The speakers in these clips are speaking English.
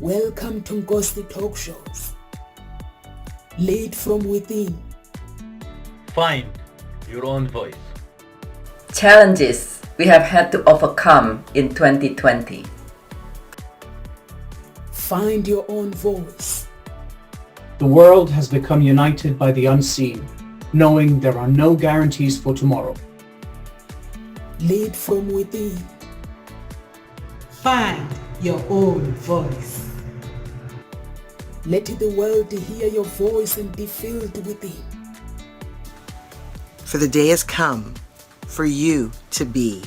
Welcome to Ngozi Talk Shows. Lead from within. Find your own voice. Challenges we have had to overcome in 2020. Find your own voice. The world has become united by the unseen, knowing there are no guarantees for tomorrow. Lead from within. Find your own voice. Let the world hear your voice and be filled within. For the day has come for you to be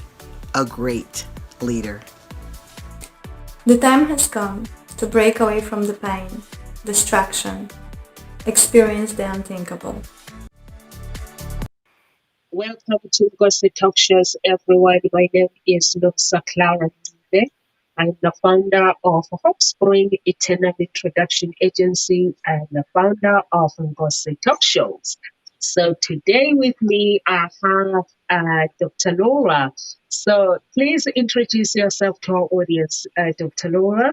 a great leader. The time has come to break away from the pain, distraction, experience the unthinkable. Welcome to Gossip Talk Shows, everyone. My name is Nosa Clara. I'm the founder of Hopspring Eternal Introduction Agency and the founder of Gossip Talk Shows. So today with me I have Dr. Laura. So please introduce yourself to our audience, Dr. Laura.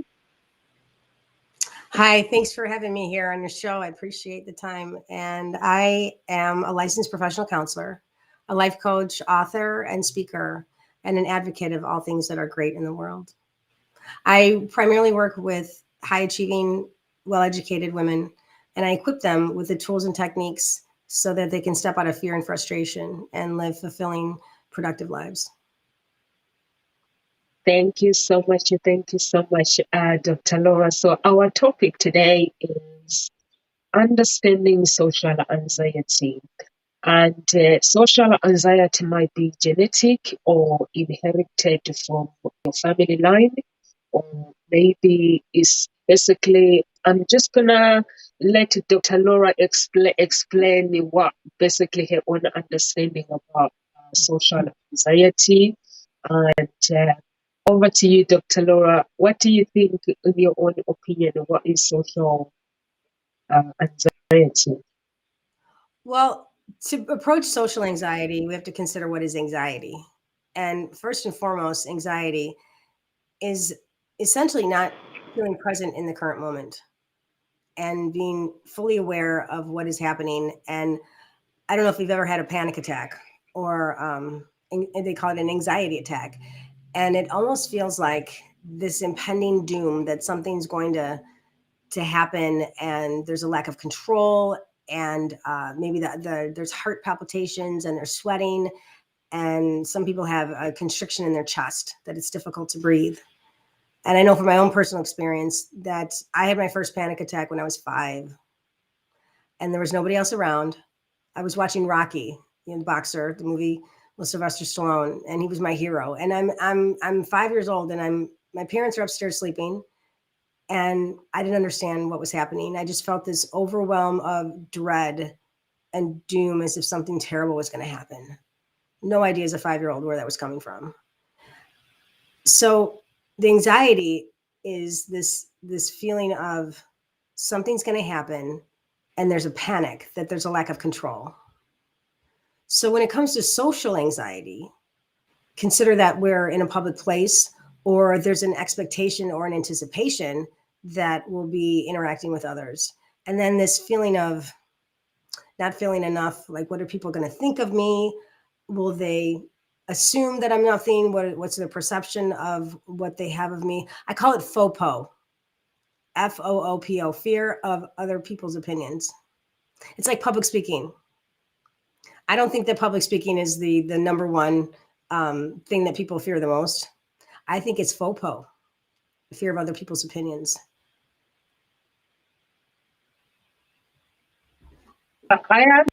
Hi, thanks for having me here on your show. I appreciate the time. And I am a licensed professional counselor, a life coach, author, and speaker, and an advocate of all things that are great in the world. I primarily work with high-achieving, well-educated women, and I equip them with the tools and techniques so that they can step out of fear and frustration and live fulfilling, productive lives. Thank you so much. Thank you so much, Dr. Laura. So our topic today is understanding social anxiety. And social anxiety might be genetic or inherited from your family line, or maybe it's basically, I'm just gonna let Dr. Laura explain what basically her own understanding about social anxiety. And over to you, Dr. Laura. What do you think, in your own opinion, what is social anxiety? Well, to approach social anxiety, we have to consider what is anxiety. And first and foremost, anxiety is essentially not feeling present in the current moment and being fully aware of what is happening. And I don't know if you've ever had a panic attack or they call it an anxiety attack. And it almost feels like this impending doom that something's going to happen, and there's a lack of control, and maybe there's heart palpitations and they're sweating, and some people have a constriction in their chest that it's difficult to breathe. And I know from my own personal experience that I had my first panic attack when I was 5, and there was nobody else around. I was watching Rocky, the boxer, the movie with Sylvester Stallone, and he was my hero. And I'm 5 years old, and my parents are upstairs sleeping, and I didn't understand what was happening. I just felt this overwhelm of dread and doom, as if something terrible was going to happen. No idea as a 5-year-old where that was coming from. So the anxiety is this feeling of something's going to happen, and there's a panic that there's a lack of control. So when it comes to social anxiety, consider that we're in a public place, or there's an expectation or an anticipation that we'll be interacting with others. And then this feeling of not feeling enough, like, what are people going to think of me? Will they assume that I'm nothing? What's their perception of what they have of me? I call it FOPO, FOOPO, fear of other people's opinions. It's like public speaking. I don't think that public speaking is the number one thing that people fear the most. I think it's FOPO, the fear of other people's opinions. I am.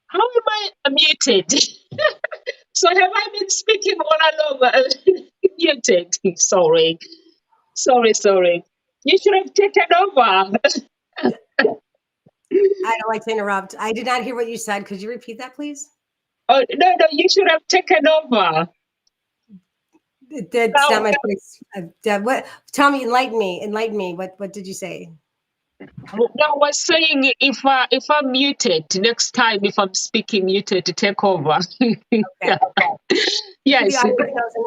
How am I muted? So have I been speaking all along? Muted. Sorry. Sorry. You should have taken over. I don't like to interrupt. I did not hear what you said. Could you repeat that, please? Oh, no, you should have taken over. That's Now, not my place. What? Tell me, enlighten me. What did you say? no, I was saying if I'm muted next time, if I'm speaking muted, to take over. Okay. Yes. I'm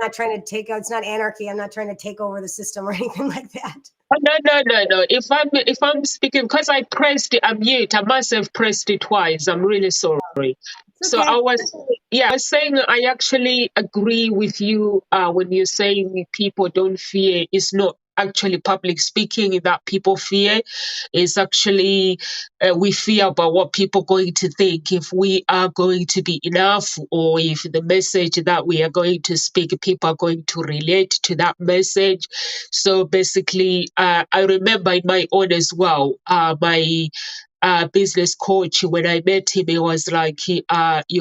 not trying to take out. It's not anarchy. I'm not trying to take over the system or anything like that. No. If I'm speaking, because I pressed unmute, I must have pressed it twice. I'm really sorry. It's So okay. I was saying I actually agree with you when you're saying people don't fear. It's not actually public speaking that people fear. It's actually we fear about what people are going to think, if we are going to be enough, or if the message that we are going to speak, people are going to relate to that message. So basically, I remember in my own as well, my business coach, when I met him, he was like, you're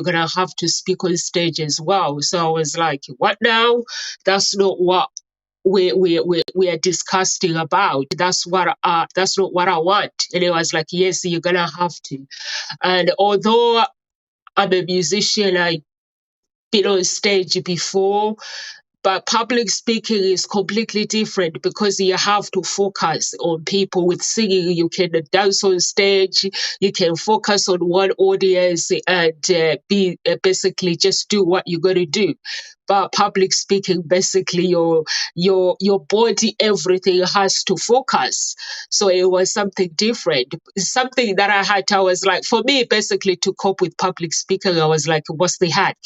going to have to speak on stage as well. So I was like, what now? That's not what we are discussing about. That's not what I want. And he was like, yes, you're going to have to. And although I'm a musician, I've been on stage before, but public speaking is completely different because you have to focus on people. With singing, you can dance on stage, you can focus on one audience and be basically just do what you got to do. But public speaking, basically your body, everything has to focus. So it was something different, something that I was like, for me, basically to cope with public speaking, I was like, what's the hack?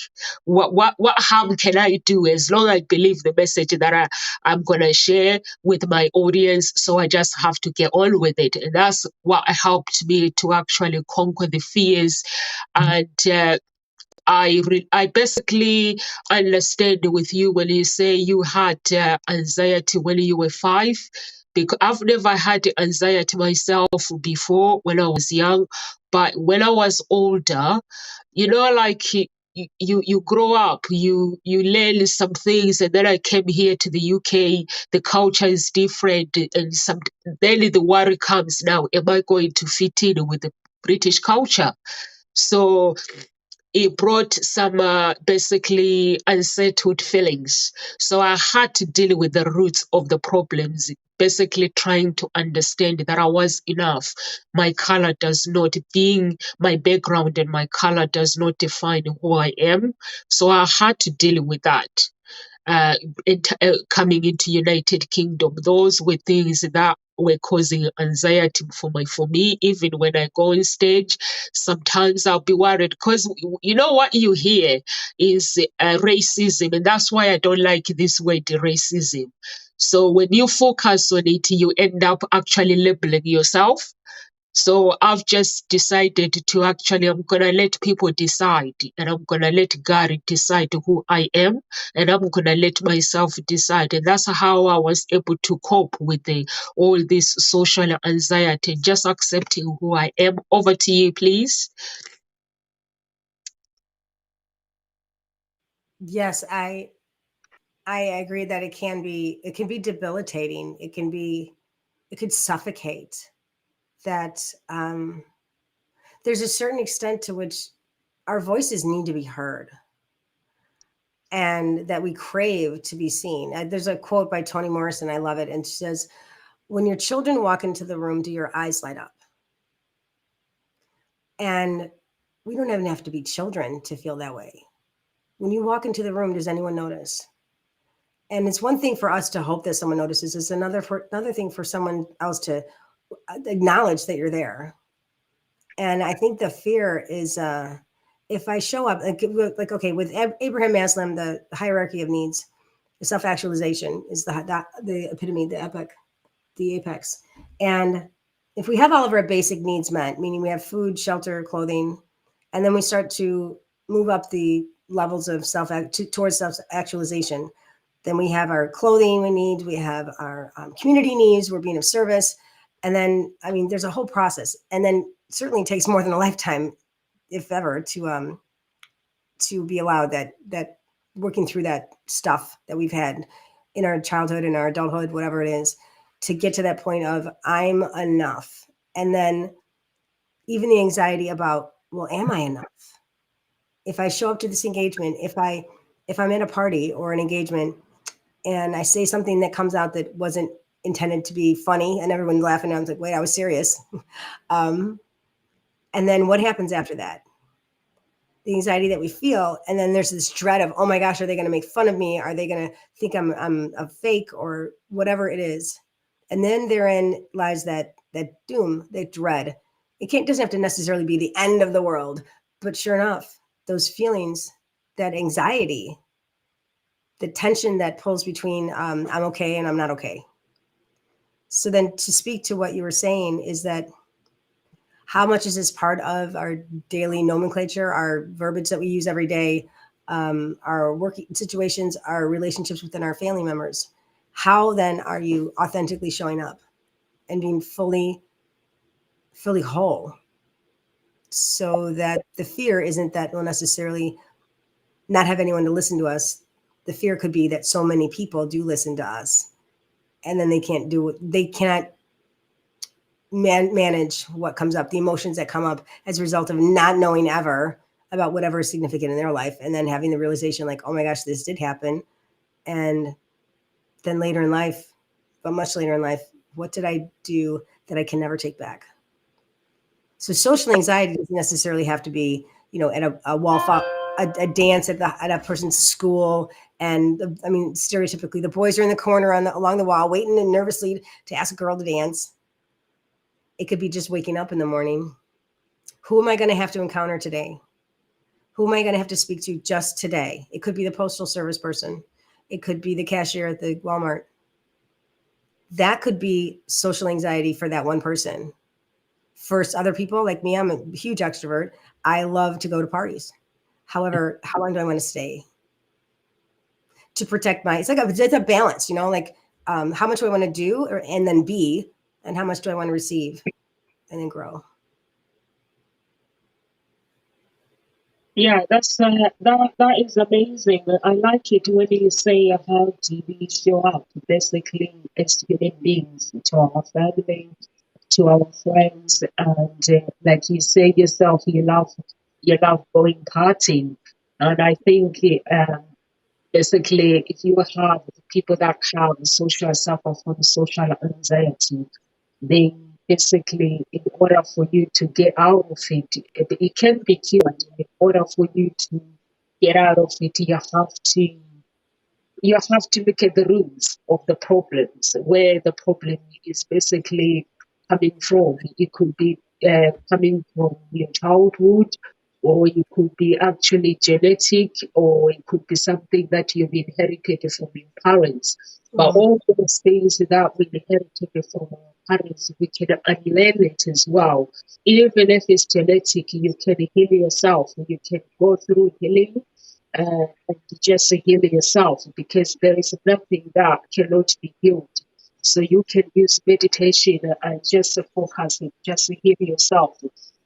What harm can I do, as long as I believe the message that I'm gonna share with my audience? So I just have to get on with it, and that's what helped me to actually conquer the fears. And I basically understand with you when you say you had anxiety when you were 5, because I've never had anxiety myself before when I was young, but when I was older, like you grow up, you learn some things, and then I came here to the UK. The culture is different, and then the worry comes now: am I going to fit in with the British culture? So it brought some basically unsettled feelings. So I had to deal with the roots of the problems, basically trying to understand that I was enough. My color does not, being my background and my color does not define who I am. So I had to deal with that. uh, Coming into United Kingdom, those were things that were causing anxiety for me. Even when I go on stage, sometimes I'll be worried because what you hear is racism, and that's why I don't like this word racism. So when you focus on it, you end up actually labeling yourself. So I've just decided to actually, I'm going to let people decide, and I'm going to let God decide who I am, and I'm going to let myself decide. And that's how I was able to cope with all this social anxiety, just accepting who I am. Over to you, please. Yes, I agree that it can be debilitating. It could suffocate. That there's a certain extent to which our voices need to be heard, and that we crave to be seen. There's a quote by Toni Morrison, I love it, and she says, "When your children walk into the room, do your eyes light up?" And we don't even have to be children to feel that way. When you walk into the room, does anyone notice? And it's one thing for us to hope that someone notices. It's another thing for someone else to acknowledge that you're there. And I think the fear is if I show up, like okay, with Abraham Maslow, the hierarchy of needs, self-actualization is the epitome, the apex. And if we have all of our basic needs met, meaning we have food, shelter, clothing, and then we start to move up the levels of towards self-actualization, then we have our clothing we need, we have our community needs, we're being of service. And then, there's a whole process. And then certainly it takes more than a lifetime if ever, to be allowed that working through that stuff that we've had in our childhood, in our adulthood, whatever it is, to get to that point of I'm enough. And then even the anxiety about, well, am I enough? If I show up to this engagement, if I'm at a party or an engagement and I say something that comes out that wasn't intended to be funny and everyone's laughing, and I was like, wait, I was serious. And then what happens after that? The anxiety that we feel, and then there's this dread of, oh my gosh, are they going to make fun of me? Are they going to think I'm a fake or whatever it is? And then therein lies that doom, that dread. It doesn't have to necessarily be the end of the world, but sure enough, those feelings, that anxiety, the tension that pulls between I'm okay and I'm not okay. So then to speak to what you were saying is that how much is this part of our daily nomenclature, our verbiage that we use every day, our working situations, our relationships within our family members? How then are you authentically showing up and being fully whole? So that the fear isn't that we'll necessarily not have anyone to listen to us. The fear could be that so many people do listen to us, and then they cannot manage what comes up, the emotions that come up as a result of not knowing ever about whatever is significant in their life, and then having the realization like, oh my gosh, this did happen. And then later in life, but much later in life, what did I do that I can never take back? So social anxiety doesn't necessarily have to be, at a dance at a person's school. And stereotypically, the boys are in the corner along the wall, waiting and nervously to ask a girl to dance. It could be just waking up in the morning. Who am I going to have to encounter today? Who am I going to have to speak to just today? It could be the postal service person. It could be the cashier at the Walmart. That could be social anxiety for that one person. For other people like me, I'm a huge extrovert. I love to go to parties. However, how long do I want to stay? To protect it's a balance, how much do I want to do and then be, and how much do I want to receive and then grow? Yeah, that is amazing. I like it when you say how do we show up basically as human beings to our family, to our friends, and like you say yourself, you love going partying, and I think basically if you have people that suffer from social anxiety, then basically in order for you to get out of it can be cured. In order for you to get out of it, you have to look at the roots of the problems, where the problem is basically coming from. It could be coming from your childhood, or it could be actually genetic, or it could be something that you've inherited from your parents. But all those things that we inherited from our parents, we can unlearn it as well. Even if it's genetic, you can heal yourself. You can go through healing and just heal yourself, because there is nothing that cannot be healed. So you can use meditation and just focus and just heal yourself.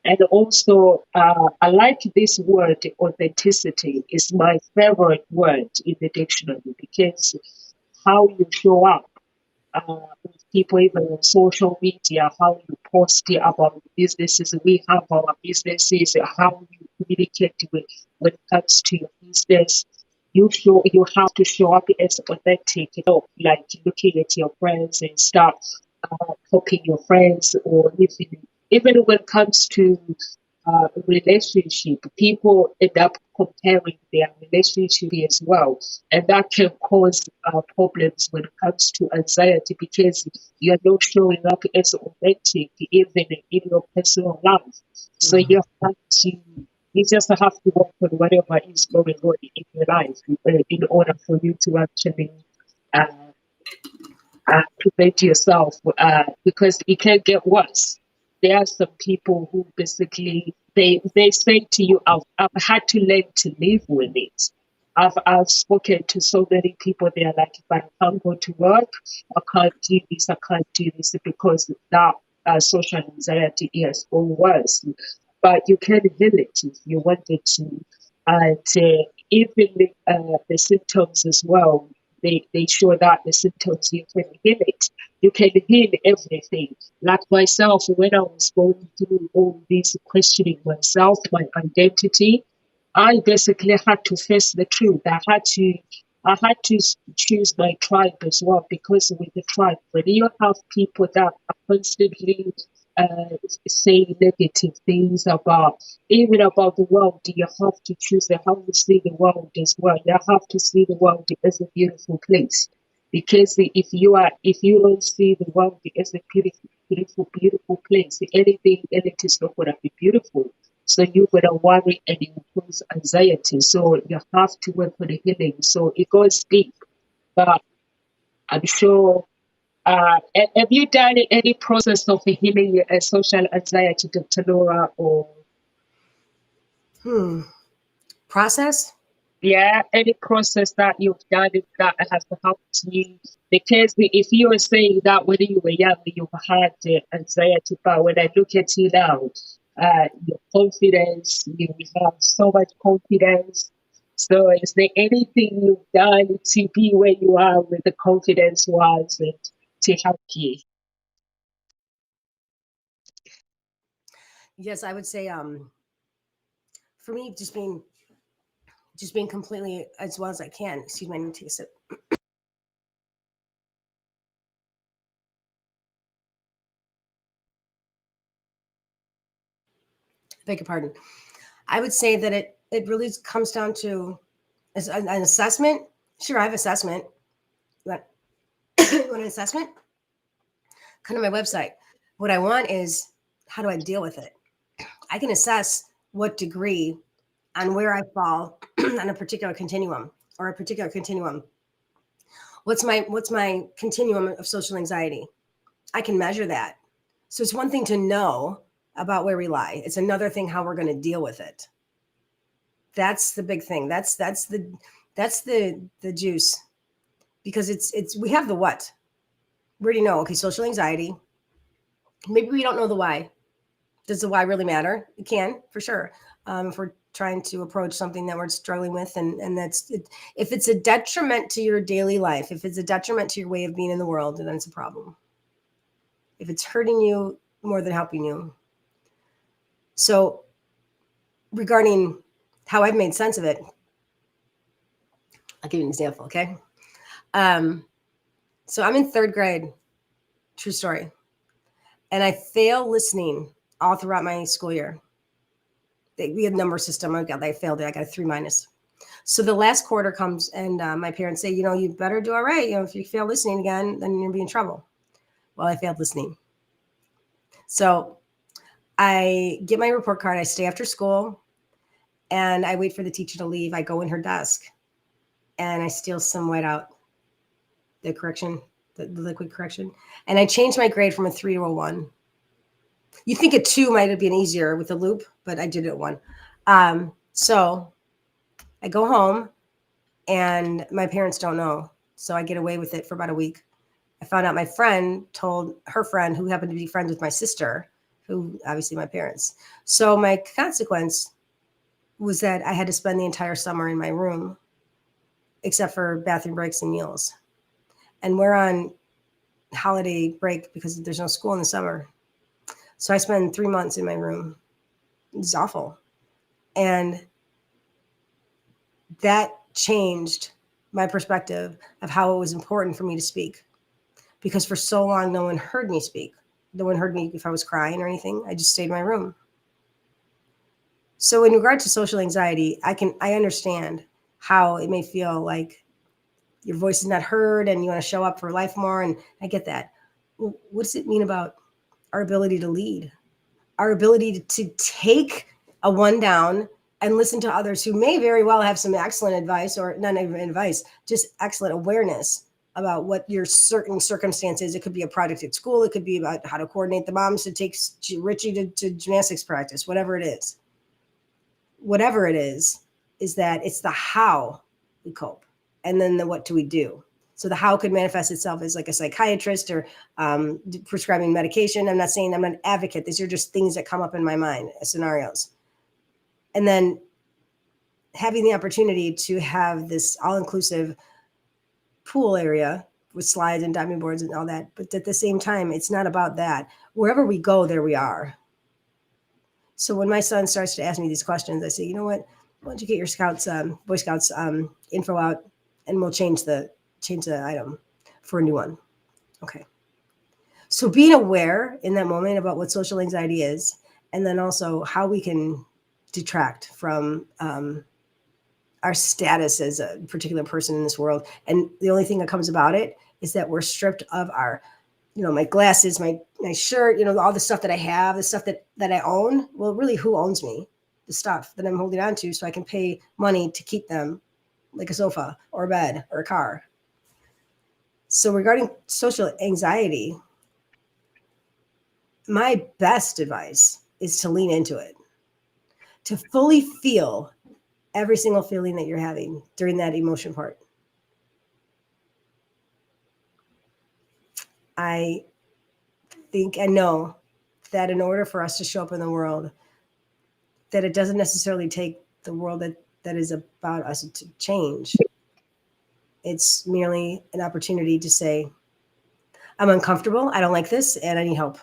And also, I like this word, authenticity is my favorite word in the dictionary, because how you show up with people, even on social media, how you post about businesses. We have our businesses, how you communicate when it comes to your business. You have to show up as authentic, like looking at your friends and start copying your friends, or even when it comes to relationship, people end up comparing their relationship as well, and that can cause problems when it comes to anxiety, because you're not showing up as authentic even in your personal life. So you just have to work on whatever is going on in your life in order for you to actually uh, prevent yourself, because it can get worse. There are some people who basically they say to you, I've had to learn to live with it. I've spoken to so many people. They're like, but I can't go to work. I can't do this. I can't do this, because that social anxiety is or worse. but you can heal it if you wanted to. And even the symptoms as well, they show that the symptoms, you can heal it. You can heal everything. Like myself, when I was going through all these questioning myself, my identity, I basically had to face the truth. I had to choose my tribe as well, because with the tribe, when you have people that are constantly saying negative things about, even about the world, you have to choose how you see the world as well. You have to see the world as a beautiful place, because if you don't see the world as a beautiful place, anything in it is not going to be beautiful. So you're going to worry and you cause anxiety. So you have to work on the healing. So it goes deep, but I'm sure. Have you done any process of healing your social anxiety, Dr. Laura, or Process? yeah, any process that you've done that has helped you? Because if you were saying that when you were young, you've had anxiety, but when I look at you now, your confidence, you have so much confidence. So, is there anything you've done to be where you are with the confidence was to help you? Yes, I would say for me, just being completely as well as I can. Excuse me, I need to take a sip. Beg your pardon. I would say that it really comes down to an assessment. Sure, I have assessment. You want, you want an assessment? Come to my website. What I want is, how do I deal with it? I can assess what degree and where I fall on a particular continuum or a particular continuum. What's my continuum of social anxiety? I can measure that. So it's one thing to know about where we lie. It's another thing how we're going to deal with it. That's the big thing. That's the juice, because it's we have the what. We already know. Okay, social anxiety. Maybe we don't know the why. Does the why really matter? It can, for sure. If we're trying to approach something that we're struggling with, and that's it, if it's a detriment to your daily life, if it's a detriment to your way of being in the world, then it's a problem. If it's hurting you more than helping you. So regarding how I've made sense of it, I'll give you an example, okay? So I'm in third grade, true story. And I fail listening all throughout my school year. We had a number system. I failed it. I got a 3-. So the last quarter comes and my parents say, you better do all right. If you fail listening again, then you're going to be in trouble. Well, I failed listening. So I get my report card. I stay after school and I wait for the teacher to leave. I go in her desk and I steal some whiteout, the liquid correction. And I change my grade from a 3 to a 1. You think a 2 might have been easier with the loop, but I did it at 1. So I go home and my parents don't know. So I get away with it for about a week. I found out my friend told her friend, who happened to be friends with my sister, who obviously my parents. So my consequence was that I had to spend the entire summer in my room, except for bathroom breaks and meals. And we're on holiday break because there's no school in the summer. So I spent 3 months in my room. It's awful. And that changed my perspective of how it was important for me to speak. Because for so long, no one heard me speak. No one heard me if I was crying or anything. I just stayed in my room. So in regard to social anxiety, I understand how it may feel like your voice is not heard and you want to show up for life more. And I get that. What does it mean about our ability to lead? Our ability to take a one down and listen to others who may very well have some excellent advice, or not even advice, just excellent awareness about what your certain circumstances. It could be a project at school. It could be about how to coordinate the moms to take Richie to gymnastics practice, whatever it is. Whatever it is that it's the how we cope. And then the what do we do? So the how could manifest itself as like a psychiatrist or prescribing medication. I'm not saying I'm an advocate. These are just things that come up in my mind, scenarios. And then having the opportunity to have this all-inclusive pool area with slides and diving boards and all that. But at the same time, it's not about that. Wherever we go, there we are. So when my son starts to ask me these questions, I say, you know what? Why don't you get your Scouts, Boy Scouts info out, and we'll change the item for a new one. Okay. So being aware in that moment about what social anxiety is, and then also how we can detract from our status as a particular person in this world. And the only thing that comes about it is that we're stripped of our, my glasses, my shirt, all the stuff that I have, the stuff that I own. Well, really, who owns me? The stuff that I'm holding on to, so I can pay money to keep them, like a sofa or a bed or a car. So regarding social anxiety, my best advice is to lean into it, to fully feel every single feeling that you're having during that emotion part. I think and know that in order for us to show up in the world, that it doesn't necessarily take the world that is about us to change. It's merely an opportunity to say, I'm uncomfortable, I don't like this, and I need help.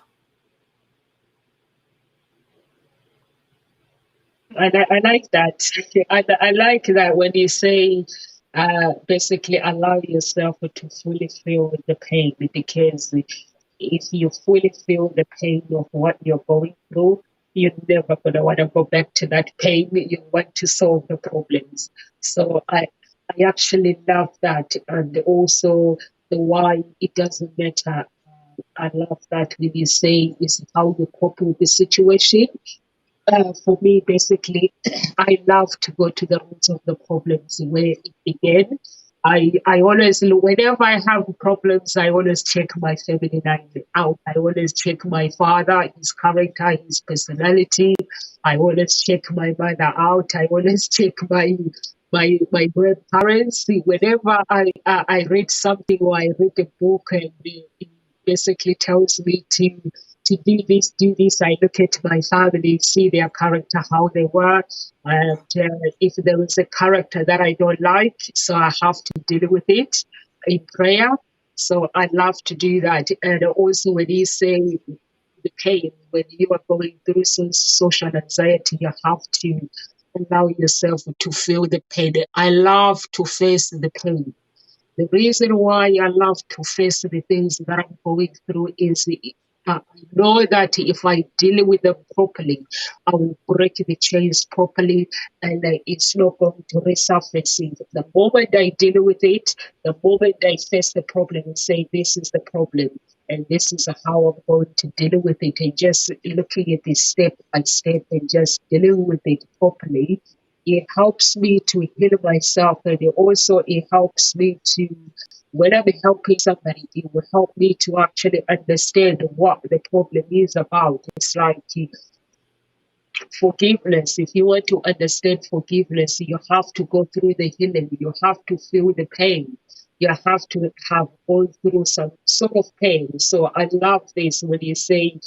I like that. I like that when you say, basically allow yourself to fully feel the pain, because if you fully feel the pain of what you're going through, you're never going to want to go back to that pain. You want to solve the problems. So I actually love that. And also the why it doesn't matter. I love that when you say is how you cope with the situation. For me, basically, I love to go to the roots of the problems where it began. I always, whenever I have problems, I always check my family line out. I always check my father, his character, his personality. I always check my mother out. I always check my grandparents. Whenever I read something or I read a book and it basically tells me to do this. I look at my family, see their character, how they were, and if there is a character that I don't like, so I have to deal with it in prayer. So I love to do that. And also when you say the pain, when you are going through some social anxiety, you have to allow yourself to feel the pain. I love to face the pain. The reason why I love to face the things that I'm going through is I know that if I deal with them properly, I will break the chains properly, and it's not going to resurface it. The moment I deal with it, the moment I face the problem and say, this is the problem, and this is how I'm going to deal with it, and just looking at it step by step and just dealing with it properly, it helps me to heal myself, and it helps me to, when I'm helping somebody, it will help me to actually understand what the problem is about. It's like forgiveness. If you want to understand forgiveness, you have to go through the healing. You have to feel the pain. You have to have gone through some sort of pain. So I love this when you say,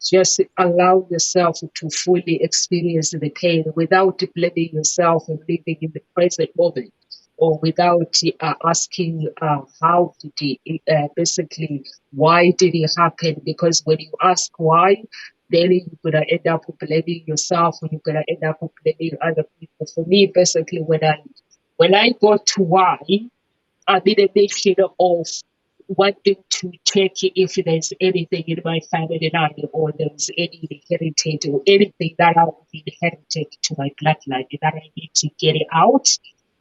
just allow yourself to fully experience the pain without blaming yourself and living in the present moment, or without asking how did it, basically, why did it happen? Because when you ask why, then you're going to end up blaming yourself, or you're going to end up blaming other people. For me, basically, when I go to why, I'm in a mission of wanting to check if there's anything in my family line, or there's any heritage or anything that I've inherited to my bloodline that I need to get it out.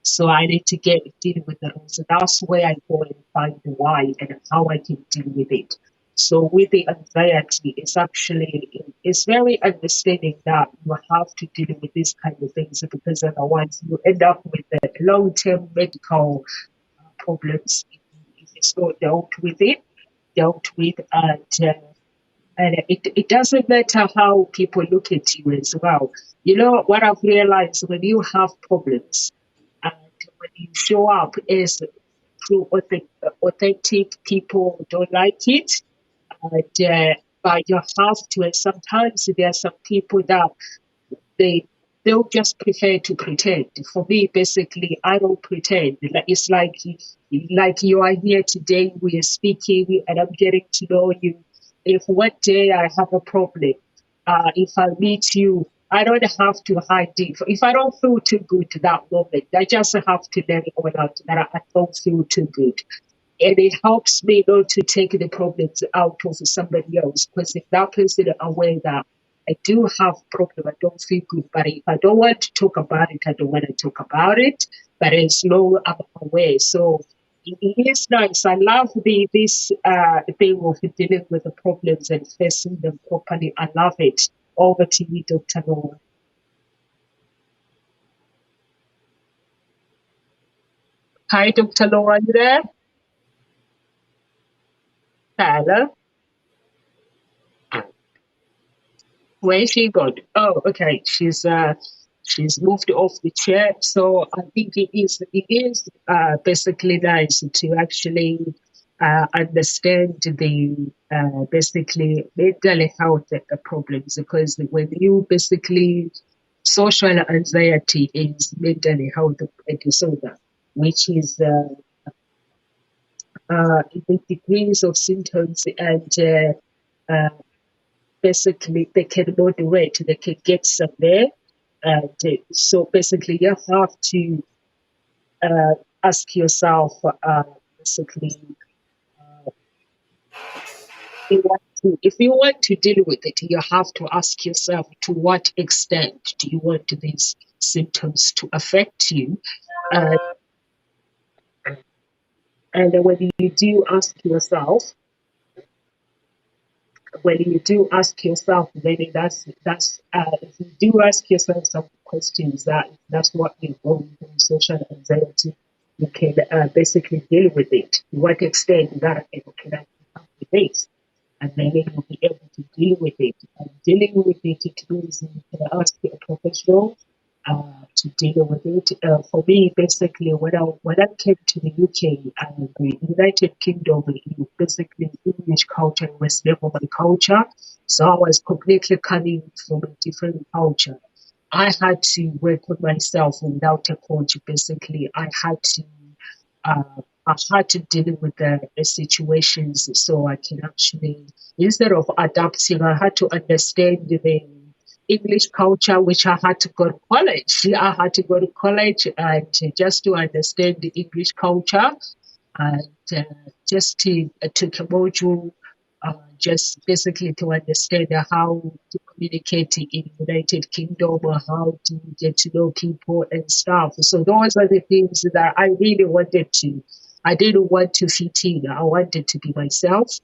So I need to deal with the roots. So that's where I go and find the why and how I can deal with it. So with the anxiety, it's very understanding that you have to deal with these kind of things, because otherwise you end up with the long-term medical problems if it's not dealt with, and it doesn't matter how people look at you as well. You know what I've realized, when you have problems and when you show up as true, authentic people don't like it. But you have to, and sometimes there are some people that they'll just prefer to pretend. For me, basically, I don't pretend. It's like you are here today, we are speaking, and I'm getting to know you. If one day I have a problem, if I meet you, I don't have to hide it. If I don't feel too good that moment, I just have to let it all out that I don't feel too good. And it helps me not to take the problems out of somebody else. Because if that person is aware that I do have problem, I don't feel good, but if I don't want to talk about it, I don't want to talk about it. But as long as I'm aware, so it is nice. I love this thing of dealing with the problems and facing them properly. I love it. Over to you, Dr. Noah. Hi, Dr. Noah, you there? Hello? Where is she gone? Oh, okay. She's moved off the chair. So I think it is basically nice to actually understand the basically mental health problems, because when you basically social anxiety is mental health disorder, which is the degrees of symptoms and basically they can moderate, they can get somewhere. And so basically you have to ask yourself, basically, if you want to deal with it, you have to ask yourself, to what extent do you want these symptoms to affect you? Uh, and when you do ask yourself, then if you do ask yourself some questions, that's what you go into social anxiety. You can basically deal with it. To what extent that it can actually have the base, and then you'll be able to deal with it. And dealing with it means you can ask a professional to deal with it. For me, basically, when I came to the UK and the United Kingdom, basically English culture was never my culture. So I was completely coming from a different culture. I had to work on myself without a coach. Basically, I had to deal with the situations, so I can actually, instead of adapting, I had to understand the English culture, which I had to go to college. I had to go to college and just to understand the English culture, and just to took a module, just basically to understand how to communicate in United Kingdom, or how to get to know people and stuff. So those are the things that I really wanted to. I didn't want to fit in. I wanted to be myself,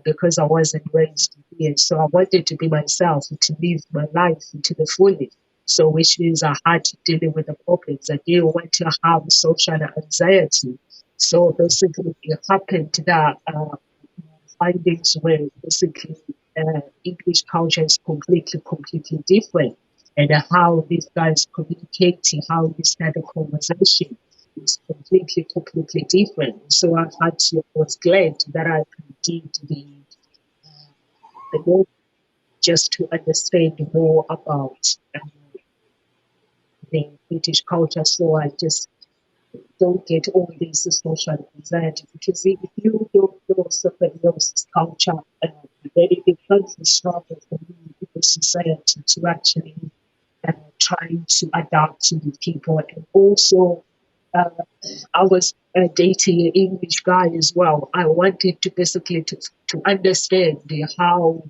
because I wasn't raised here. So I wanted to be myself, to live my life to the fullest. So which means I had to deal with the problems. I didn't want to have social anxiety. So basically it happened that findings were basically English culture is completely different. And how these guys communicate, how this kind of conversation is completely different. So I was glad that I did the work just to understand more about the British culture. So I just don't get all this social anxiety, because if you don't know somebody else's culture, then it becomes a struggle for you in the society to actually trying to adapt to the people. And also, I was dating an English guy as well. I wanted to basically to understand how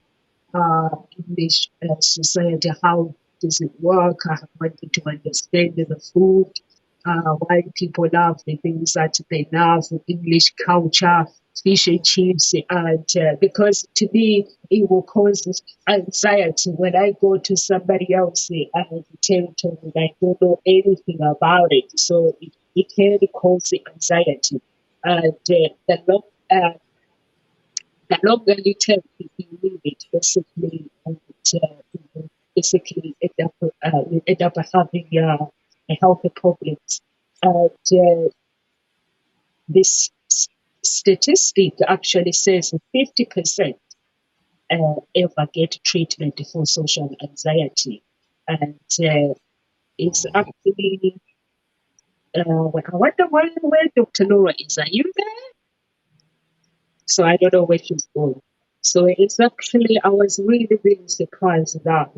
English society, how does it work? I wanted to understand the food, why people love the things that they love, English culture, fish and chips, and because to me it will cause anxiety when I go to somebody else territory and I don't know anything about it. So it can cause anxiety, and the longer you take you leave it, basically, and you basically you end up having a health problems. And this statistic actually says 50% ever get treatment for social anxiety. And it's actually, I wonder where Dr. Laura is. Are you there? So I don't know where she's going. So it's actually, I was really, really surprised that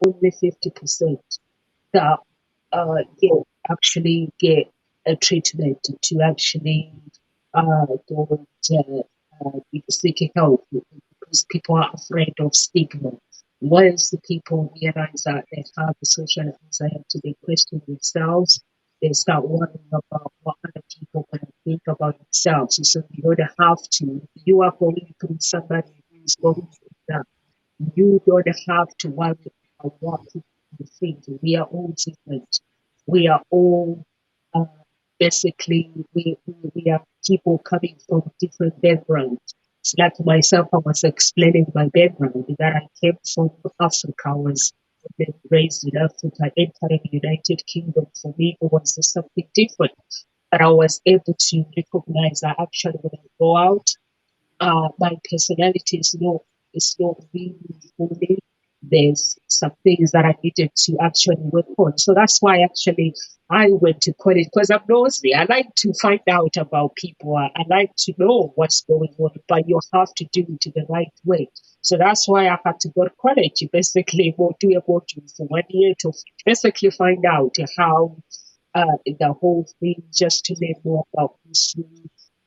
only 50% that get actually get a treatment to actually go and seek help because people are afraid of stigma. Once the people realize that they have the social anxiety, they question themselves, they start worrying about what other people can think about themselves. So you don't have to, you are going through somebody who is going through that. You don't have to worry about what people think. We are all different. We are all uh, basically we are people coming from different backgrounds. It's like myself, I was explaining my background that I came from Africa. I was raised in Africa, entering the United Kingdom. For me, it was something different. But I was able to recognize that actually when I go out, my personality is not really fully. There's some things that I needed to actually work on. So that's why actually I went to college because I'm nosy. I like to find out about people. I like to know what's going on, but you have to do it the right way. So that's why I had to go to college. Basically, do a module for 1 year to basically find out how the whole thing, just to learn more about history,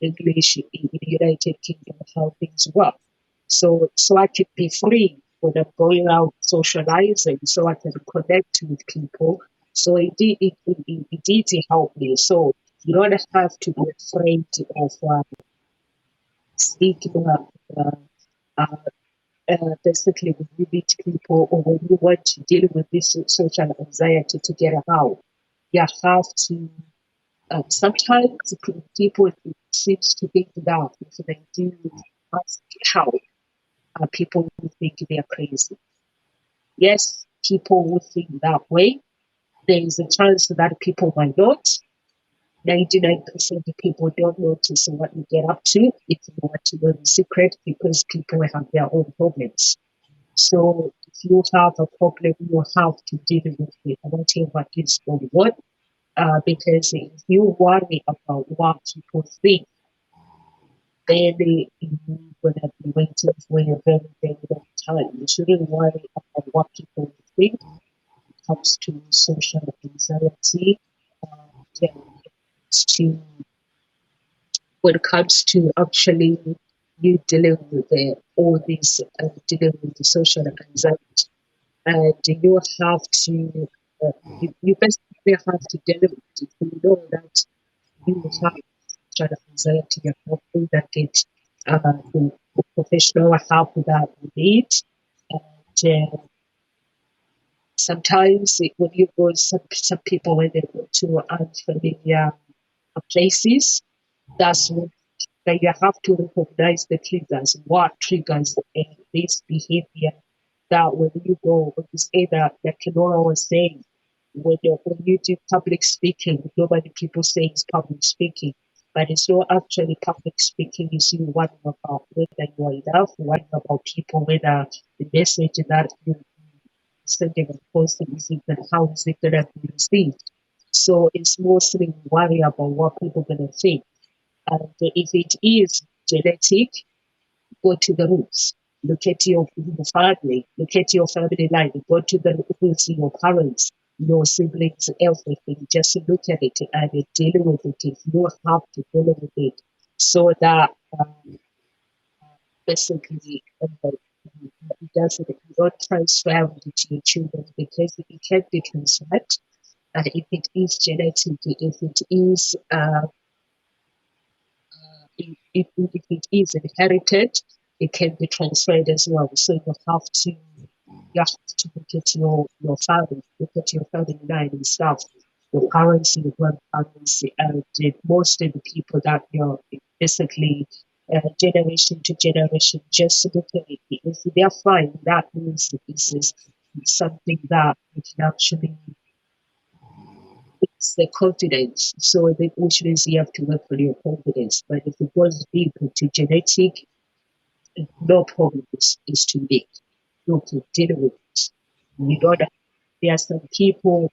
English in the United Kingdom, how things work. So I could be free when I'm going out socializing, so I can connect with people. So it did help me. So you don't have to be afraid of stigma. Uh, uh, Basically, when you meet people or when you want to deal with this social anxiety to get out, you have to. Sometimes people seems to think that if they do ask help, people will think they're crazy. Yes, people will think that way. There is a chance that people might not. 99% of people don't notice what you get up to if you want to know the secret because people have their own problems. So if you have a problem, you have to deal with it, whatever is going on. Because if you worry about what people think, then you're going to be waiting for a very, very long time. You shouldn't worry about what people think when it comes to social anxiety. When it comes to when it comes to actually you dealing with all these dealing with the social anxiety, and you have to you basically have to deal with it. You know that you have social anxiety, you have to that it the professional help that you need. And sometimes when you go, some people when they go to unfamiliar places, that's when that you have to recognize the triggers. What triggers this behavior? That when you go, when you say that, like Kenora was saying, when you do public speaking, normally people say it's public speaking, but it's not actually public speaking. You see, worrying about whether you are enough, worrying about people, whether the message that you sending and posting is it, and how is it going to be received. So it's mostly worry about what people are going to think. And if it is genetic, go to the roots. Look at your family. Look at your family line. Go to the roots, your parents, your siblings, everything. Just look at it and deal with it. If you have to deal with it, so that basically it doesn't not transfer it to your children because it can be transferred. And if it is genetic, if it is if it is inherited, it can be transferred as well. So you have to look at your family, look at your family line and stuff, your parents, your grandparents, and most of the people that you're basically generation to generation. Just look at it. If they're fine, that means that this is something that you can actually it's the confidence. So which means you have to work on your confidence. But if it goes deep into genetic, no problem is too big. You can deal with it. You don't. There are some people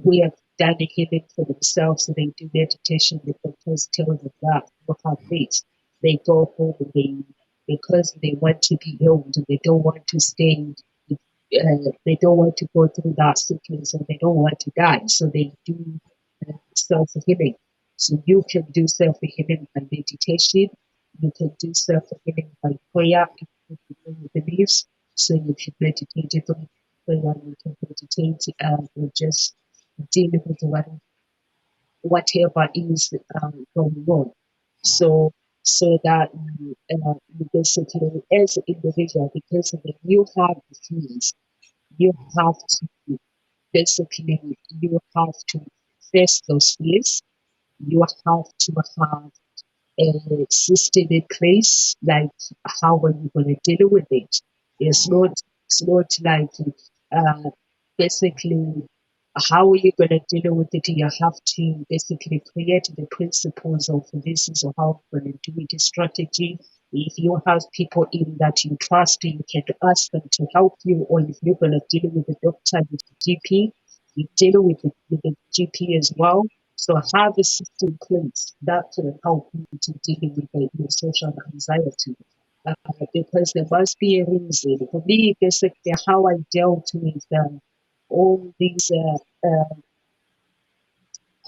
who have done the healing for themselves, and they do meditation. The doctors tell them that you have this. They go home and because they want to be healed, and they don't want to stay. They don't want to go through that sickness, and they don't want to die. So they do self healing. So you can do self healing by meditation. You can do self healing by prayer if you beliefs. So you can meditate on prayer. You can meditate and just deal with whatever is going on. So that you basically, as an individual, because when you have disease, you have to basically you have to face those fears. You have to have a system in place, like how are you going to deal with it? It's not like uh, basically how are you going to deal with it? You have to basically create the principles of this is how you're going to do it, a strategy. If you have people in that you trust, you can ask them to help you, or if you're going to deal with the doctor, with the GP, you deal with the GP as well. So have a system place that can help you to deal with the social anxiety. Because there must be a reason. For me, basically, how I dealt with all these,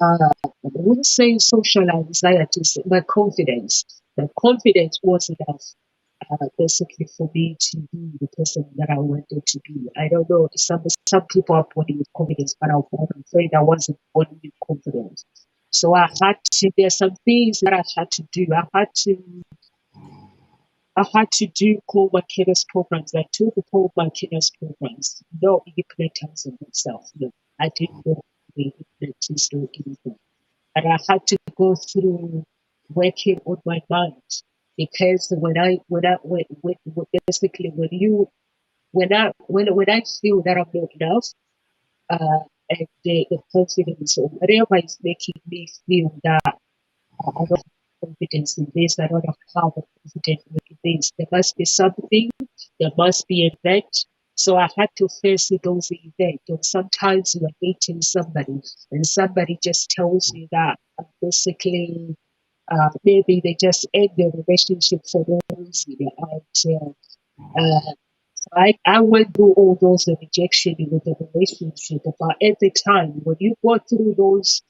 I wouldn't say social anxieties, but confidence. The confidence was enough, basically, for me to be the person that I wanted to be. I don't know, some people are born with confidence, but I'm afraid I wasn't born with confidence. So there's some things that I had to do. I had to do core Martinez programs. I took the core Martinez programs, no independence of myself. No, I didn't go to the independence or anything. And I had to go through working on my mind because basically when I feel that I'm not enough, and the confidence or whatever is making me feel that I don't have confidence in this. I don't have confidence in this. There must be something. There must be an event. So I had to face those events. And sometimes you are dating somebody, and somebody just tells you that basically maybe they just end their relationship for no reason. And I went through all those rejection with the relationship, but at the time when you go through those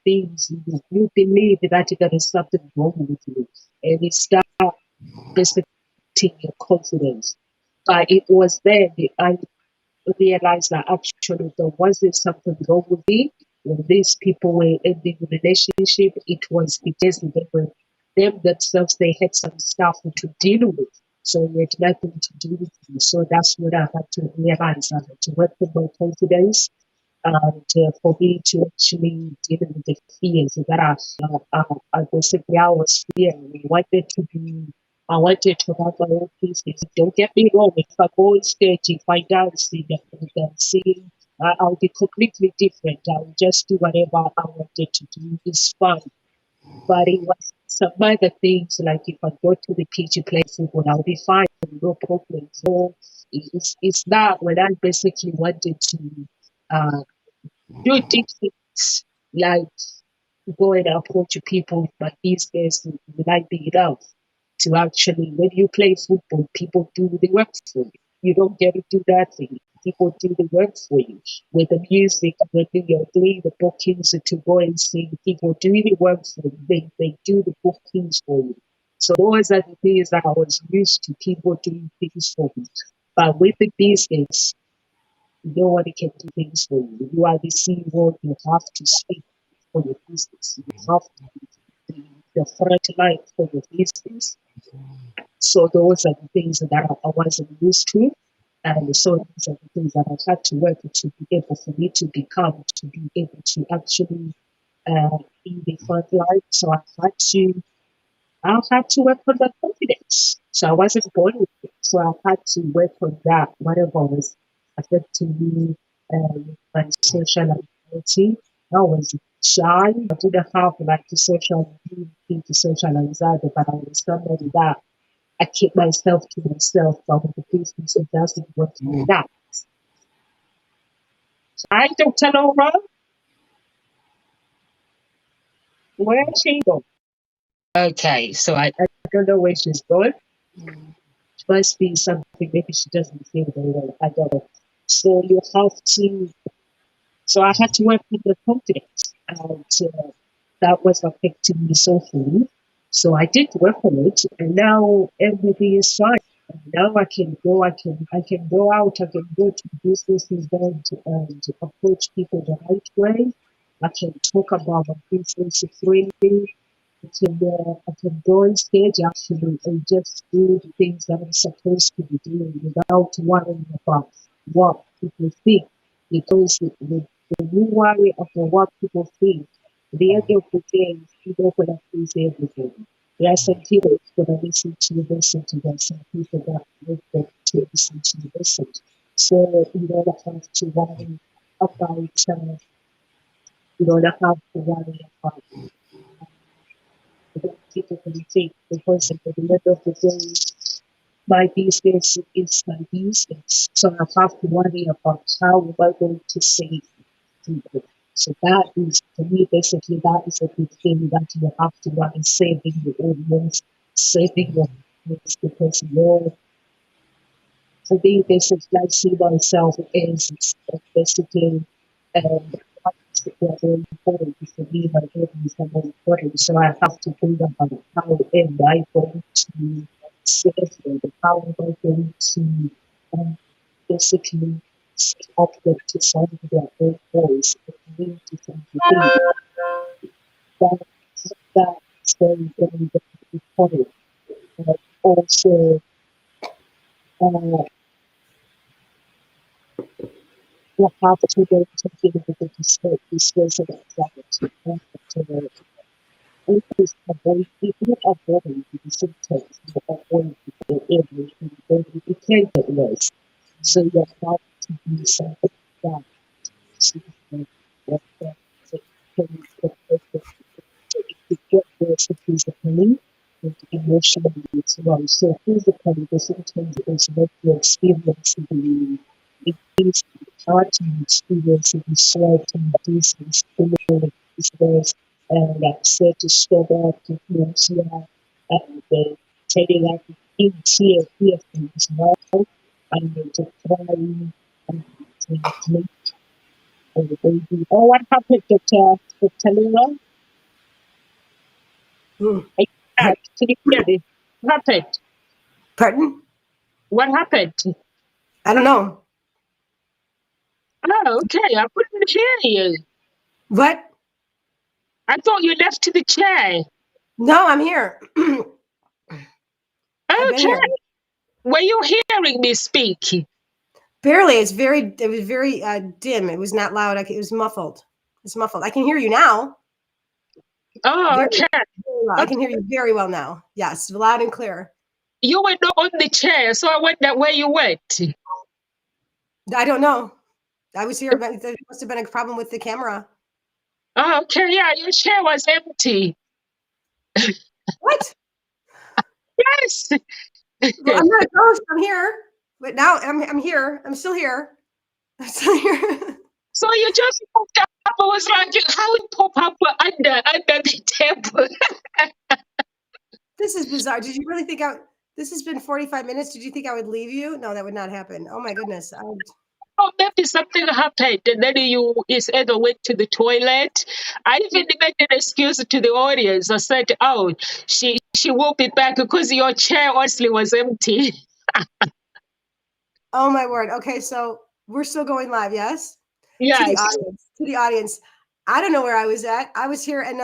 things, you believe that there is something wrong with you, and it starts basically your confidence. But it was then that I realized that actually there wasn't something wrong with me. When these people were ending the relationship, it was because they were them themselves, they had some stuff to deal with. So it had nothing to do with me. So that's what I had to realize. I had to work on my confidence and for me to actually deal with the fears that I basically I was fearing. I wanted to have my own business. Don't get me wrong, if I go on stage, if I dance, singing, I'll be completely different. I'll just do whatever I wanted to do. It's fun. But it was some other things, like if I go to the PG play football, I'll be fine, no problem. So it's that when I basically wanted to uh, do deep things, like go and approach people, but these days it might be enough to actually, when you play football, people do the work for you. You don't get to do that thing. People do the work for you. With the music, when you're doing the bookings to go and sing, people do the work for you. They do the bookings for you. So those are the things that I was used to, people doing things for me. But with the business, nobody can do things for you. You are the CEO, you have to speak for your business. You have to be the front line for your business. So those are the things that I wasn't used to. And so these are the things that I had to work to be able for me to become, to be able to actually be the front line. So I had to work on that confidence. So I wasn't born with it. So I had to work on that, whatever was affecting me with my social anxiety. I was shy. I didn't have like the social anxiety, but I was somebody that I keep myself to myself from the business it doesn't work like that. Hi, Dr. Laura. Where she go? Okay, so I don't know where she's going. It must be something maybe she doesn't feel very well. I don't know. So you have to. So I had to work with the confidence, and that was affecting me socially. So I did work on it, and now everything is fine. And now I can go. I can go out. I can go to business events and approach people the right way. I can talk about my business freely. I can go on stage actually and just do the things that I'm supposed to be doing without worrying about what people think. Because when you worry about what people think, at the end of the day, you're not going to please everything. There are some people who are going to listen to them, some people that are not going to listen to listen. So you don't have to worry about, you don't have to worry about what people can think, because at the end of the day, my business is my business. So I have to worry about how am I going to save people. So that is, for me, basically, that is a good thing that you have to worry, saving your audience, saving your audience, because for me, basically, I see myself as basically, what is very important for me, my audience are very important. So I have to think about how am I going to save them, how am I going to basically set up them to solve their own goals and need to think that that's very, very, very important. Also, uh, you have to be able to give it the displays of anxiety and it is avoid if you avoid the symptoms, you avoid the everything, then it can get worse. So you have to do something that that can get worse physically and emotionally as well. So physically, the symptoms is what you experience the increased heart and experience the sweat and dizziness, feeling dizziness, and upset stomach, nausea, and taking out in tear as well, and the crying, and the and the baby. Oh, what happened, Dr. Lila? Hmm. Can you hear me? What happened? Pardon? What happened? I don't know. Oh, okay. I couldn't hear you. What? I thought you left the chair. No, I'm here. I've been Okay. here. Were you hearing me speak? Barely. It was very dim. It was not loud. It was muffled. It's muffled. I can hear you now. Oh, Very, okay. very well. I Okay. can hear you very well now. Yes, loud and clear. You were not on the chair, so I wondered where you went. I don't know. I was here, but there must have been a problem with the camera. Oh, okay. Yeah, your chair was empty. What? Yes. Well, I'm not a ghost. I'm here. But now I'm here. I'm still here. I'm still here. So you just popped up. I was like, how it pop up under the table? This is bizarre. Did you really think this has been 45 minutes? Did you think I would leave you? No, that would not happen. Oh my goodness. Oh, maybe something happened, and then is either went to the toilet. I even made an excuse to the audience. I said, "Oh, she will be back because your chair honestly was empty." Oh my word. Okay, so we're still going live, yes? To the Yes. audience. To the audience. I don't know where I was at. I was here and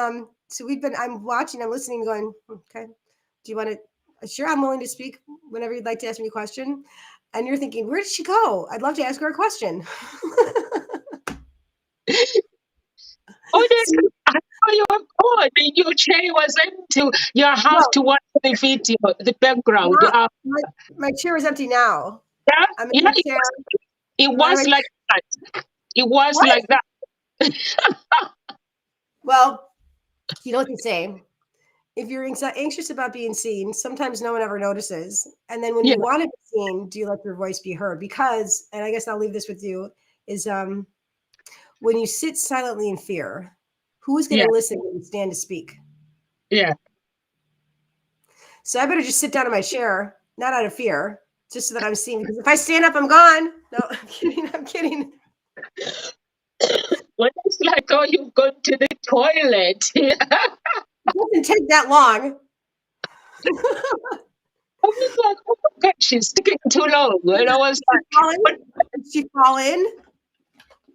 so I'm watching, I'm listening, going, okay. Do you want to sure I'm willing to speak whenever you'd like to ask me a question? And you're thinking, where did she go? I'd love to ask her a question. Honestly, See, I thought you were gone. Your chair was empty. You have no, to watch the video, the background. not, my chair is empty now. Yeah, I'm in yeah, the chair. it I'm was like that. It was what? like that. Well, you know what they say. If you're anxious about being seen, sometimes no one ever notices. And then when Yeah, you want to be seen, do you let your voice be heard? Because, and I guess I'll leave this with you, is when you sit silently in fear, who is going yeah, to listen when you stand to speak? yeah. So I better just sit down in my chair, not out of fear, just so that I'm seen. Because if I stand up, I'm gone. No, I'm kidding. I'm kidding. When it's like, oh, you've gone to the toilet. It doesn't take that long. I was like, oh my God, she's taking too long. And I was Fall in? like, Did she fall in?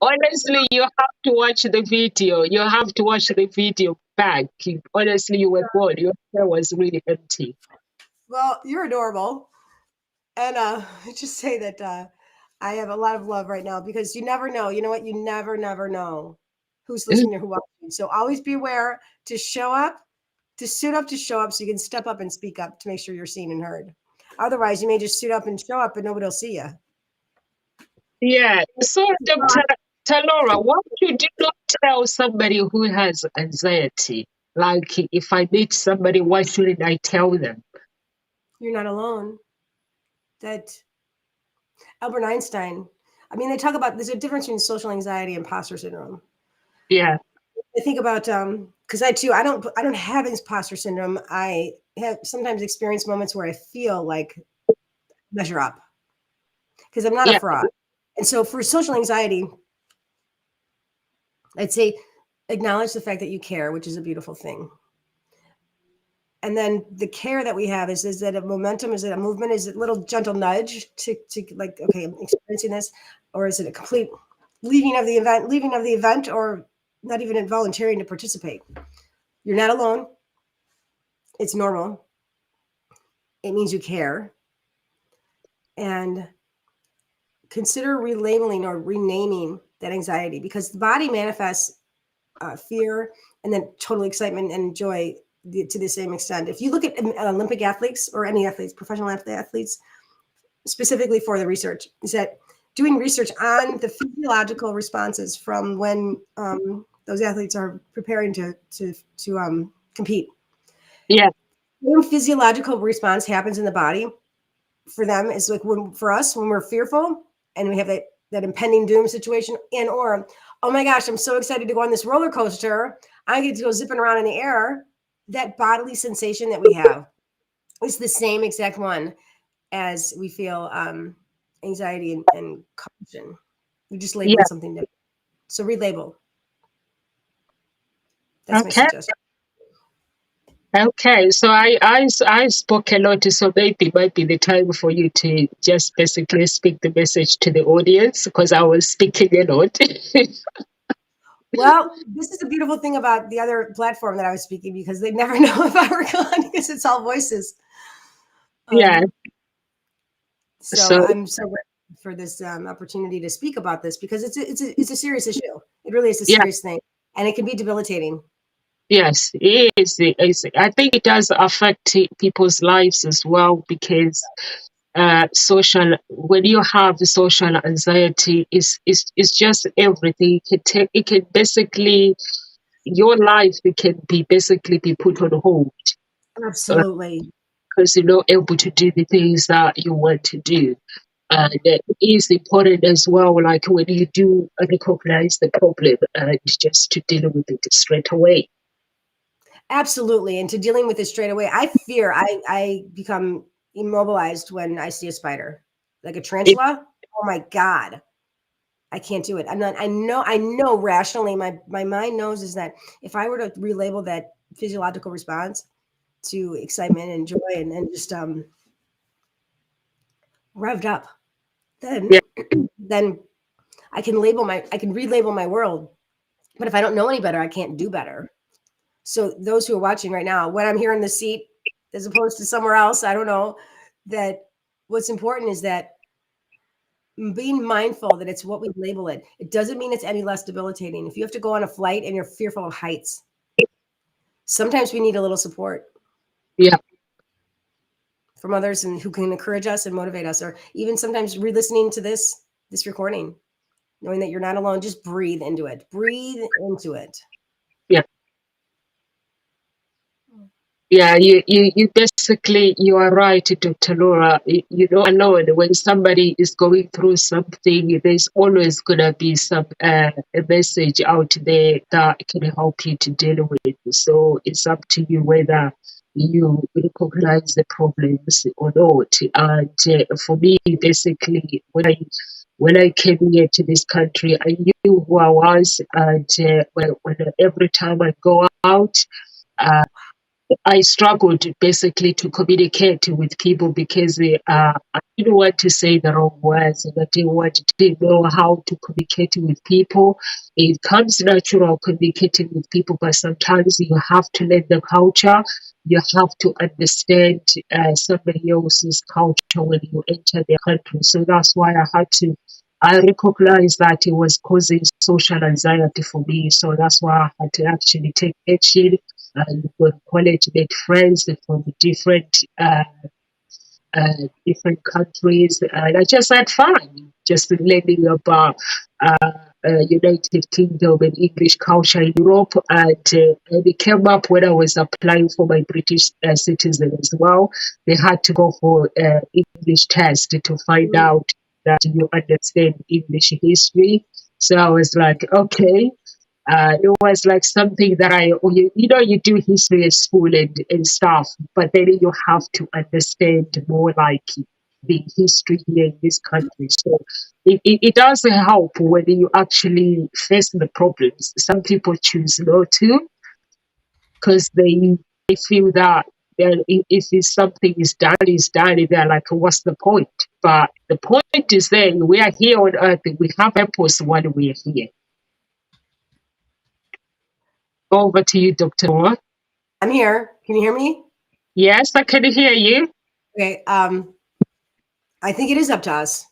honestly, you have to watch the video. You have to watch the video back. Honestly, you were bored. Your hair was really empty. Well, you're adorable. And I just say that I have a lot of love right now because you never know. You know what? You never know who's listening or who watching. So always be aware to show up, to suit up, to show up so you can step up and speak up to make sure you're seen and heard. Otherwise, you may just suit up and show up, but nobody will see you. Yeah. So, Dr. Talora, what should you not tell somebody who has anxiety? Like, if I meet somebody, what shouldn't I tell them? You're not alone. That Albert Einstein, I mean, they talk about there's a difference between social anxiety and imposter syndrome. Yeah. I think about because I don't have imposter syndrome. I have sometimes experienced moments where I feel like measure up because I'm not a Yeah. fraud. And so for social anxiety, I'd say acknowledge the fact that you care, which is a beautiful thing. And then the care that we have is that a momentum, is it a movement, is it a little gentle nudge to like, okay, I'm experiencing this, or is it a complete leaving of the event, or not even volunteering to participate? You're not alone. It's normal. It means you care. And consider relabeling or renaming that anxiety because the body manifests fear and then total excitement and joy to the same extent. If you look at Olympic athletes or any athletes, professional athletes, specifically for the research, is that doing research on the physiological responses from when those athletes are preparing to compete. Yeah. When physiological response happens in the body for them is like for us when we're fearful and we have that impending doom situation or oh my gosh, I'm so excited to go on this roller coaster, I get to go zipping around in the air. That bodily sensation that we have is the same exact one as we feel anxiety and caution. We just label Yeah. it something different. So relabel. That's my Okay. suggestion. Okay, so I spoke a lot, so maybe it might be the time for you to just basically speak the message to the audience because I was speaking a lot. Well, this is the beautiful thing about the other platform that I was speaking because they never know if I were gone because it's all voices. Yeah. So So I'm so grateful for this opportunity to speak about this because it's a serious issue. It really is a yeah, serious thing, and it can be debilitating. yes, it is. I think it does affect people's lives as well because social when you have the social anxiety is just everything. It can basically your life it can be basically be put on hold Absolutely. because you're not able to do the things that you want to do. And it is important as well, like when you do recognize the problem and just to deal with it straight away. Absolutely. And to dealing with it straight away, I become immobilized when I see a spider, like a It, tarantula. Oh my God. I can't do it. I know rationally, my mind knows is that if I were to relabel that physiological response to excitement and joy and just revved up, then yeah, then I can relabel my world. But if I don't know any better, I can't do better. So those who are watching right now, when I'm here in the seat, as opposed to somewhere else, I don't know, that what's important is that being mindful that it's what we label it. It doesn't mean it's any less debilitating. If you have to go on a flight and you're fearful of heights, sometimes we need a little support yeah, from others and who can encourage us and motivate us, or even sometimes re-listening to this recording, knowing that you're not alone. Just breathe into it. Breathe into it. yeah. Yeah, you basically, you are right, Dr. Laura. You know, alone, when somebody is going through something, there's always gonna be some a message out there that can help you to deal with. So it's up to you whether you recognize the problems or not. And for me, basically, when I came here to this country, I knew who I was, and when every time I go out. uh, I struggled basically to communicate with people because I didn't want to say the wrong words, and I didn't know how to communicate with people. It comes natural communicating with people, but sometimes you have to learn the culture. You have to understand somebody else's culture when you enter their country. So that's why I recognized that it was causing social anxiety for me. So that's why I had to actually take action and with college made friends from different countries, and I just had fun just learning about United Kingdom and English culture in Europe, and it came up when I was applying for my British citizen as well. They had to go for English test to find out that you understand English history. So I was like, okay, it was like something that you do history at school and stuff, but then you have to understand more like the history here in this country. So it does help when you actually face the problems. Some people choose not to because they feel that if something is done, they're like, what's the point? But the point is that we are here on earth, we have purpose while we are here. Over to you, Dr. Moore. I'm here. Can you hear me? Yes, I can hear you. Okay. I think it is up to us,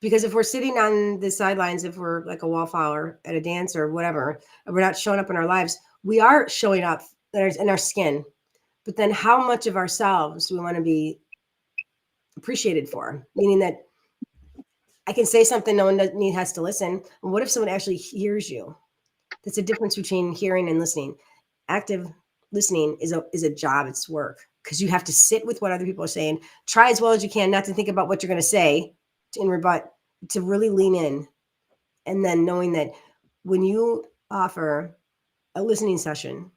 because if we're sitting on the sidelines, if we're like a wallflower at a dance or whatever, and we're not showing up in our lives, we are showing up in our skin. But then how much of ourselves do we want to be appreciated for? Meaning that I can say something, no one has to listen. And what if someone actually hears you? That's a difference between hearing and listening. Active listening is a job, it's work, because you have to sit with what other people are saying, try as well as you can not to think about what you're going to say in rebut, to really lean in. And then knowing that when you offer a listening session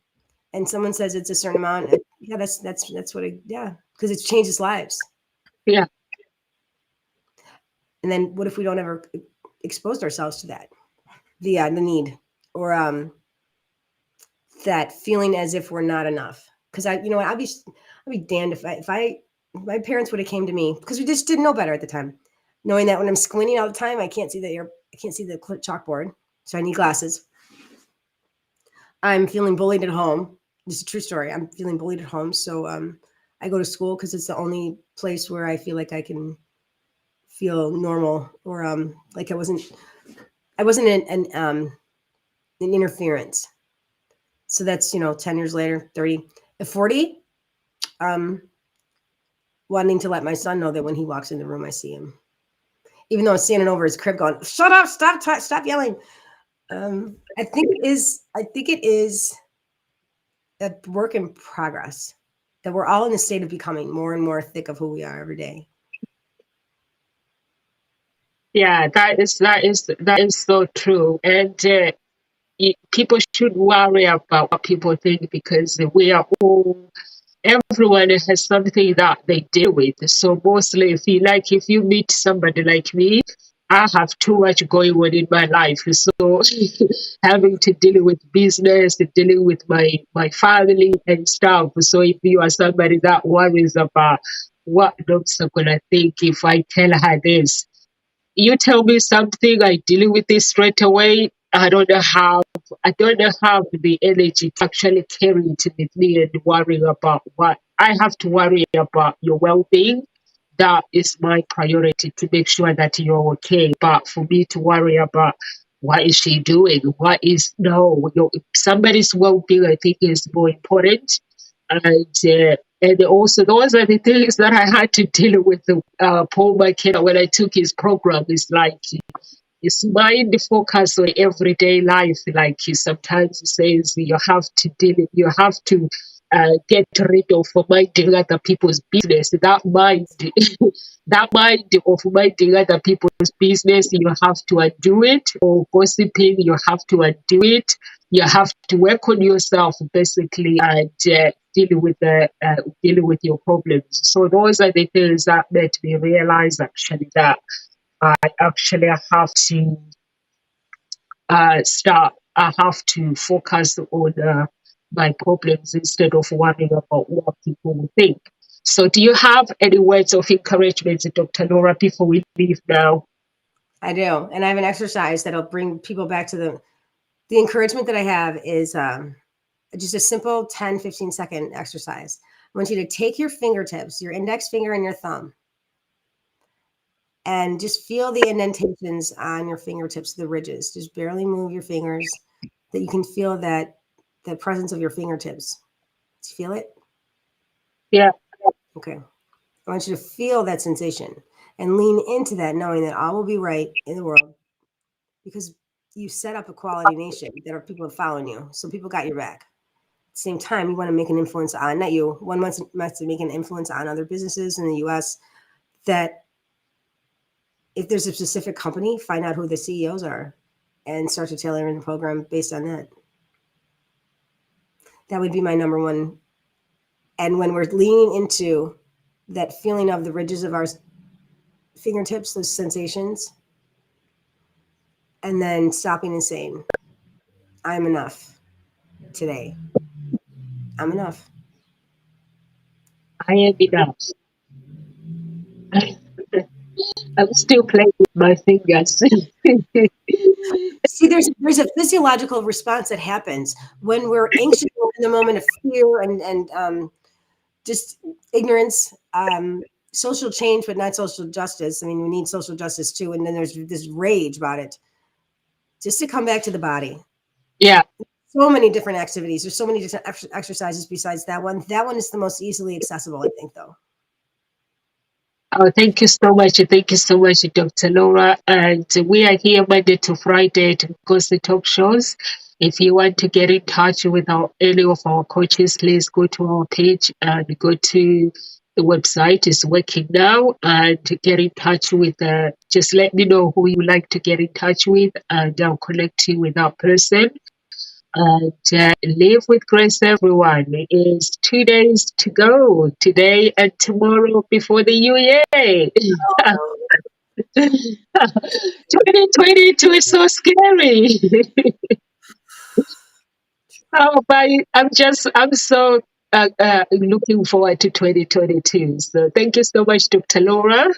and someone says it's a certain amount, yeah, that's what because it changes lives. Yeah. And then what if we don't ever expose ourselves to that, the need, or that feeling as if we're not enough? Because I'd be damned if my parents would have came to me, because we just didn't know better at the time, knowing that when I'm squinting all the time, I can't see the chalkboard, so I need glasses. I'm feeling bullied at home. This is a true story. I'm feeling bullied at home, so I go to school because it's the only place where I feel like I can feel normal, or like I wasn't an interference. So that's 10 years later, 30, at 40, wanting to let my son know that when he walks in the room, I see him, even though I'm standing over his crib going, shut up, stop yelling. I think it is a work in progress, that we're all in the state of becoming more and more thick of who we are every day. Yeah, that is so true. And people should worry about what people think, because everyone has something that they deal with. So mostly, if you meet somebody like me, I have too much going on in my life. So having to deal with business, dealing with my family and stuff. So if you are somebody that worries about what dogs are gonna think if I tell her this, you tell me something, I deal with it straight away. I don't have the energy to actually carry it with me and worry about what I have to worry about your well-being. That is my priority, to make sure that you're okay. But for me to worry about what is she doing, somebody's well-being, I think, is more important. And also, those are the things that I had to deal with Paul McKenna when I took his program. It's like his mind focus on everyday life. Like he sometimes says, you have to get rid of minding other people's business. That mind, that mind of minding other people's business, you have to undo it. Or gossiping, you have to undo it. You have to work on yourself basically and dealing with your problems. So those are the things that made me realize actually that I actually have to I have to focus on my problems instead of worrying about what people will think. So, do you have any words of encouragement, Dr. Laura, before we leave now? I do. And I have an exercise that'll bring people back to the encouragement that I have is just a simple 10, 15-second exercise. I want you to take your fingertips, your index finger and your thumb, and just feel the indentations on your fingertips, the ridges. Just barely move your fingers, that you can feel that the presence of your fingertips. Do you feel it? Yeah. Okay. I want you to feel that sensation and lean into that, knowing that all will be right in the world because you set up a quality nation that are people following you. So people got your back. At the same time, you want to make an influence on, not you, one wants to make an influence on other businesses in the US that if there's a specific company, find out who the CEOs are and start to tailor in the program based on that. That would be my number one. And when we're leaning into that feeling of the ridges of our fingertips, those sensations, and then stopping and saying, I'm enough today. I'm enough. I am enough. I'm still playing with my fingers. See, there's a physiological response that happens when we're anxious in the moment of fear and just ignorance, social change, but not social justice. I mean, we need social justice too. And then there's this rage about it. Just to come back to the body. Yeah. So many different activities. There's so many different exercises besides that one. That one is the most easily accessible, I think, though. Oh, thank you so much. Thank you so much, Dr. Laura. And we are here Monday to Friday to host the talk shows. If you want to get in touch with any of our coaches, please go to our page and go to the website. It's working now, and get in touch with. Just let me know who you like to get in touch with, and I'll connect you with that person. And live with grace, everyone. It is 2 days to go, today and tomorrow before the new year. 2022 is so scary. Oh, but I'm so looking forward to 2022. So thank you so much, Dr. Laura.